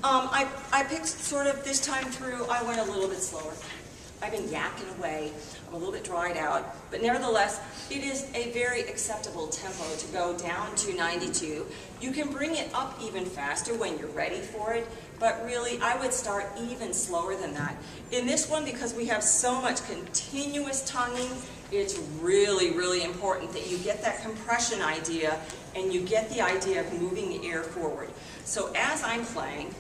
I picked sort of this time through, I went a little bit slower. I've been yakking away. I'm a little bit dried out, but nevertheless, it is a very acceptable tempo to go down to 92. You can bring it up even faster when you're ready for it, but really, I would start even slower than that. In this one, because we have so much continuous tonguing, it's really, really important that you get that compression idea and you get the idea of moving the air forward. So as I'm playing,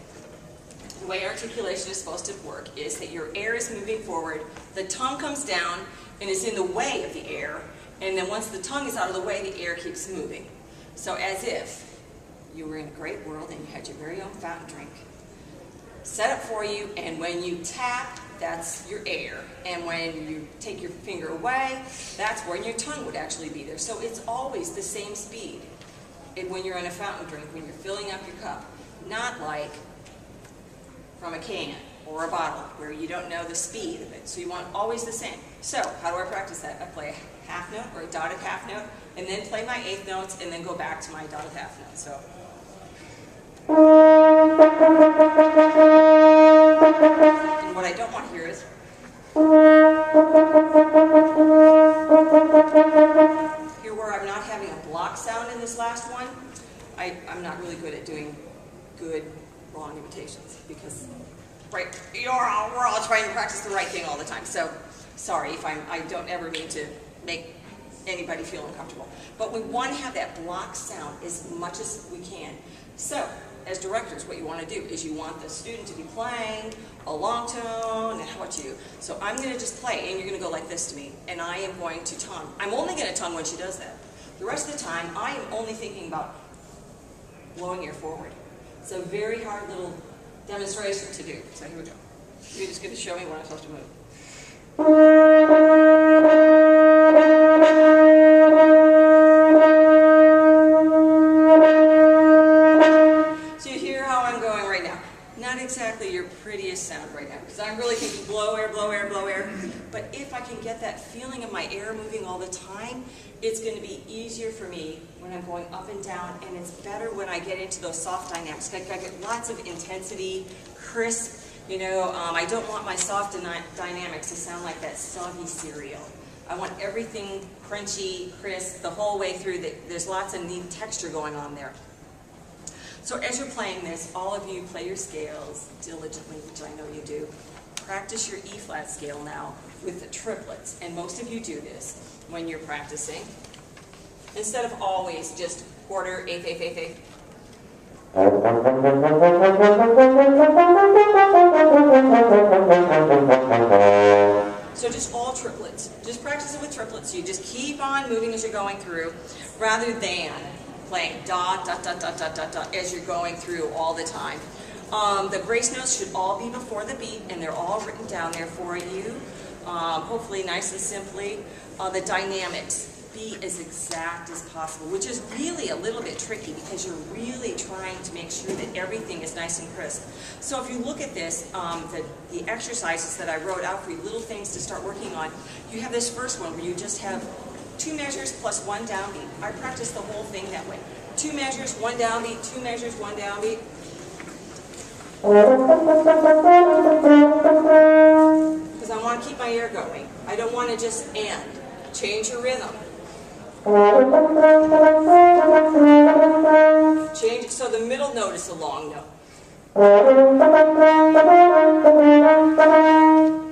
the way articulation is supposed to work is that your air is moving forward, the tongue comes down and is in the way of the air, and then once the tongue is out of the way, the air keeps moving. So as if you were in a great world and you had your very own fountain drink set up for you, and when you tap, that's your air, and when you take your finger away, that's where your tongue would actually be there. So it's always the same speed when you're in a fountain drink, when you're filling up your cup, not like from a can or a bottle where you don't know the speed of it. So you want always the same. So how do I practice that? I play a half note or a dotted half note, and then play my eighth notes, and then go back to my dotted half note. So. And what I don't want to hear is. Here where I'm not having a block sound in this last one, I'm not really good at doing good wrong imitations, because we're all trying to practice the right thing all the time. So sorry if I don't ever mean to make anybody feel uncomfortable. But we want to have that block sound as much as we can. So as directors, what you want to do is you want the student to be playing a long tone, and how about you? So I'm going to just play, and you're going to go like this to me, and I am going to tongue. I'm only going to tongue when she does that. The rest of the time, I am only thinking about blowing air forward. It's a very hard little demonstration to do. So here we go. You're just going to show me when I'm supposed to move. So you hear how I'm going right now. Not exactly your prettiest sound right now, because I'm really thinking blow air, blow air, blow air. But if I can get that feeling of my air moving all the time, it's going to be easier for me when I'm going up and down, and it's better when I get into those soft dynamics. I get lots of intensity, crisp. You know, I don't want my soft dynamics to sound like that soggy cereal. I want everything crunchy, crisp, the whole way through. There's lots of neat texture going on there. So as you're playing this, all of you play your scales diligently, which I know you do. Practice your E-flat scale now with the triplets, and most of you do this when you're practicing. Instead of always just quarter, eighth, eighth, eighth, eighth. So just all triplets. Just practice it with triplets. You just keep on moving as you're going through, rather than playing dot, dot, dot, dot, dot, dot, dot as you're going through all the time. The grace notes should all be before the beat, and they're all written down there for you. Hopefully nice and simply. The dynamics, be as exact as possible, which is really a little bit tricky because you're really trying to make sure that everything is nice and crisp. So if you look at this, the exercises that I wrote out for you, little things to start working on, you have this first one where you just have 2 measures plus 1 downbeat. I practice the whole thing that way. 2 measures, 1 downbeat, 2 measures, 1 downbeat. Because I want to keep my air going. I don't want to just end. Change your rhythm. Change it so the middle note is a long note.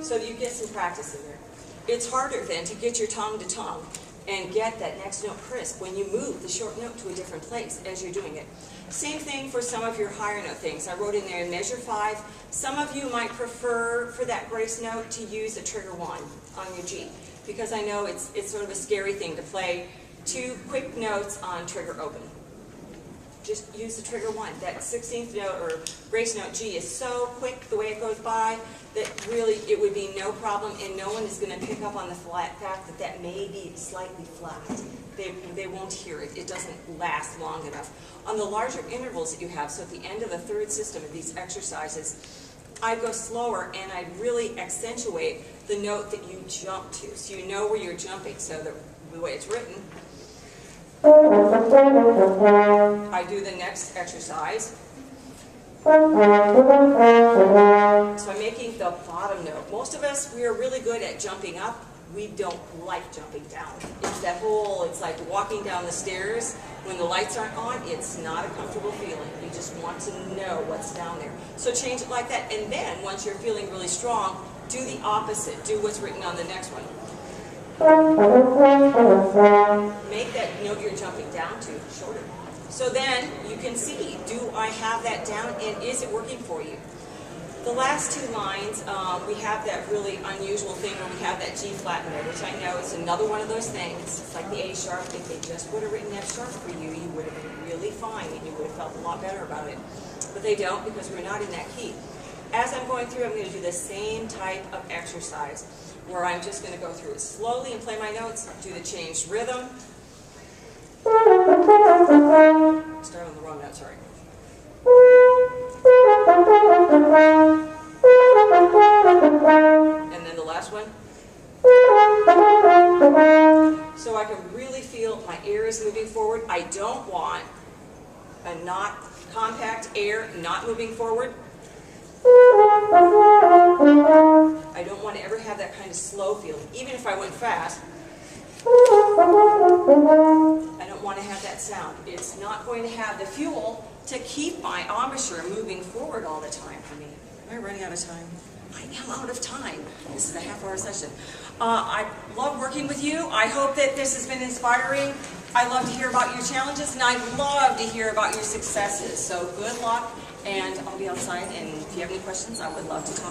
So that you get some practice in there. It's harder then to get your tongue to tongue and get that next note crisp when you move the short note to a different place as you're doing it. Same thing for some of your higher note things. I wrote in there measure 5. Some of you might prefer for that grace note to use a trigger 1 on your G, because I know it's sort of a scary thing to play 2 quick notes on trigger open. Just use the trigger 1. That 16th note or grace note G is so quick the way it goes by that really it would be no problem, and no one is going to pick up on the fact that that may be slightly flat. They won't hear it. It doesn't last long enough. On the larger intervals that you have, so at the end of the third system of these exercises, I go slower and I really accentuate the note that you jump to, so you know where you're jumping. So the way it's written, I do the next exercise. So I'm making the bottom note. Most of us, we are really good at jumping up. We don't like jumping down. It's that whole, it's like walking down the stairs when the lights aren't on. It's not a comfortable feeling. You just want to know what's down there. So change it like that. And then once you're feeling really strong, do the opposite. Do what's written on the next one. Make that note you're jumping down to shorter. So then you can see, do I have that down and is it working for you? The last two lines, we have that really unusual thing where we have that G flat note, which I know is another one of those things. It's like the A sharp. If they just would have written F sharp for you, you would have been really fine and you would have felt a lot better about it. But they don't because we're not in that key. As I'm going through, I'm going to do the same type of exercise where I'm just going to go through it slowly and play my notes, do the changed rhythm. Start on the wrong note, sorry. And then the last one. So I can really feel my air is moving forward. I don't want a not compact air not moving forward. I don't want to ever have that kind of slow feeling. Even if I went fast, I don't want to have that sound. It's not going to have the fuel to keep my embouchure moving forward all the time for me. Am I running out of time? I am out of time. This is a half-hour session. I love working with you. I hope that this has been inspiring. I love to hear about your challenges, and I love to hear about your successes. So good luck, and I'll be outside, and if you have any questions, I would love to talk.